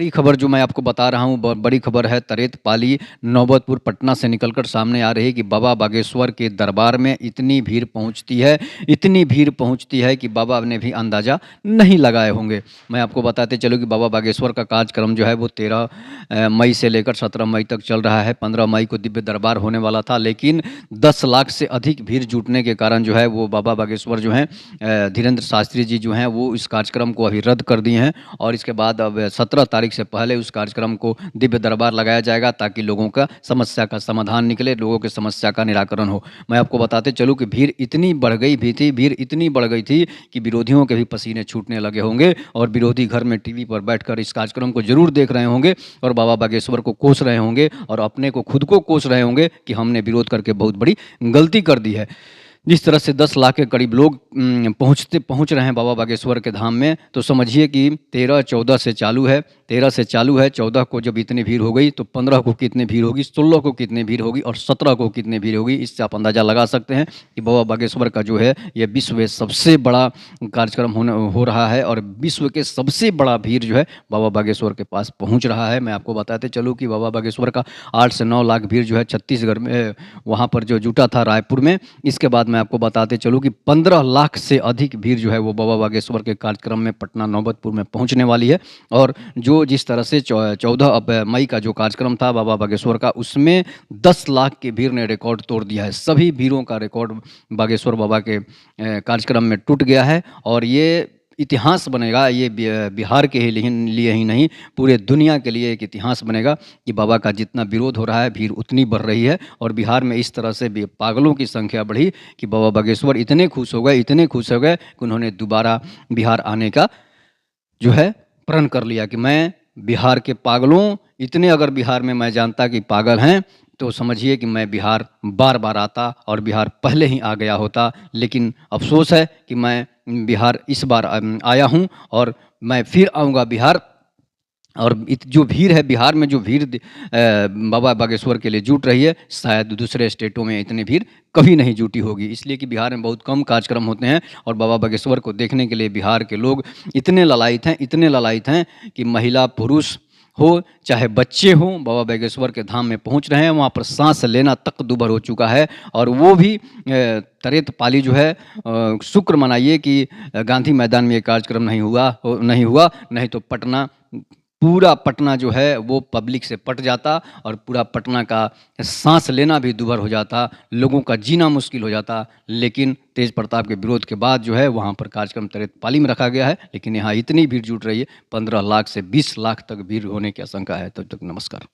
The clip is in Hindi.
बड़ी खबर जो मैं आपको बता रहा हूँ बड़ी खबर है तरेत पाली नौबतपुर पटना से निकलकर सामने आ रही है कि बाबा बागेश्वर के दरबार में इतनी भीड़ पहुँचती है, इतनी भीड़ पहुँचती है कि बाबा ने भी अंदाज़ा नहीं लगाए होंगे। मैं आपको बताते चलूँ कि बाबा बागेश्वर का कार्यक्रम जो है वो 13 मई से लेकर 17 मई तक चल रहा है। 15 मई को दिव्य दरबार होने वाला था, लेकिन 10 लाख से अधिक भीड़ जुटने के कारण जो है वो बाबा बागेश्वर जो हैं धीरेन्द्र शास्त्री जी जो हैं वो इस कार्यक्रम को अभी रद्द कर दिए हैं और इसके बाद अब 17 तारीख से पहले उस कार्यक्रम को दिव्य दरबार लगाया जाएगा ताकि लोगों का समस्या का समाधान निकले, लोगों की समस्या का निराकरण हो। मैं आपको बताते चलूँ कि भीड़ इतनी बढ़ गई भी थी, भीड़ इतनी बढ़ गई थी कि विरोधियों के भी पसीने छूटने लगे होंगे और विरोधी घर में टीवी पर बैठकर इस कार्यक्रम को जरूर देख रहे होंगे और बाबा बागेश्वर को कोस रहे होंगे और अपने को खुद को कोस रहे होंगे कि हमने विरोध करके बहुत बड़ी गलती कर दी है। जिस तरह से 10 लाख के करीब लोग पहुंच रहे हैं बाबा बागेश्वर के धाम में, तो समझिए कि 13-14 से चालू है, 13 से चालू है, 14 को जब इतनी भीड़ हो गई तो 15 को कितनी भीड़ होगी, 16 को कितनी भीड़ होगी और 17 को कितनी भीड़ होगी। इससे आप अंदाज़ा लगा सकते हैं कि बाबा बागेश्वर का जो है ये विश्व में सबसे बड़ा कार्यक्रम हो रहा है और विश्व के सबसे बड़ा भीड़ जो है बाबा बागेश्वर के पास पहुँच रहा है। मैं आपको बताते चलूँ कि बाबा बागेश्वर का 8 से 9 लाख भीड़ जो है छत्तीसगढ़ में वहाँ पर जो जुटा था रायपुर में। इसके बाद मैं आपको बताते चलूँ कि 15 लाख से अधिक भीड़ जो है वो बाबा बागेश्वर के कार्यक्रम में पटना नौबतपुर में पहुंचने वाली है और जो जिस तरह से 14 मई का जो कार्यक्रम था बाबा बागेश्वर का, उसमें 10 लाख की भीड़ ने रिकॉर्ड तोड़ दिया है। सभी भीड़ों का रिकॉर्ड बागेश्वर बाबा के कार्यक्रम में टूट गया है और ये इतिहास बनेगा। ये बिहार के लिए ही नहीं, पूरे दुनिया के लिए एक इतिहास बनेगा कि बाबा का जितना विरोध हो रहा है भीड़ उतनी बढ़ रही है और बिहार में इस तरह से पागलों की संख्या बढ़ी कि बाबा बागेश्वर इतने खुश हो गए कि उन्होंने दोबारा बिहार आने का जो है प्रण कर लिया कि मैं बिहार के पागलों, इतने अगर बिहार में मैं जानता कि पागल हैं तो समझिए कि मैं बिहार बार बार आता और बिहार पहले ही आ गया होता। लेकिन अफसोस है कि मैं बिहार इस बार आया हूं और मैं फिर आऊँगा बिहार। और जो भीड़ है बिहार में, जो भीड़ बाबा बागेश्वर के लिए जुट रही है, शायद दूसरे स्टेटों में इतनी भीड़ कभी नहीं जुटी होगी। इसलिए कि बिहार में बहुत कम कार्यक्रम होते हैं और बाबा बागेश्वर को देखने के लिए बिहार के लोग इतने ललायित हैं कि महिला पुरुष हो चाहे बच्चे हों, बाबा बागेश्वर के धाम में पहुंच रहे हैं। वहाँ पर सांस लेना तक दूभर हो चुका है और वो भी तरेत पाली जो है, शुक्र मनाइए कि गांधी मैदान में ये कार्यक्रम नहीं तो पटना, पूरा पटना जो है वो पब्लिक से पट जाता और पूरा पटना का सांस लेना भी दूभर हो जाता, लोगों का जीना मुश्किल हो जाता। लेकिन तेज प्रताप के विरोध के बाद जो है वहाँ पर कार्यक्रम तरेत पाली में रखा गया है, लेकिन यहाँ इतनी भीड़ जुट रही है 15 लाख से 20 लाख तक भीड़ होने की आशंका है। तब तक नमस्कार।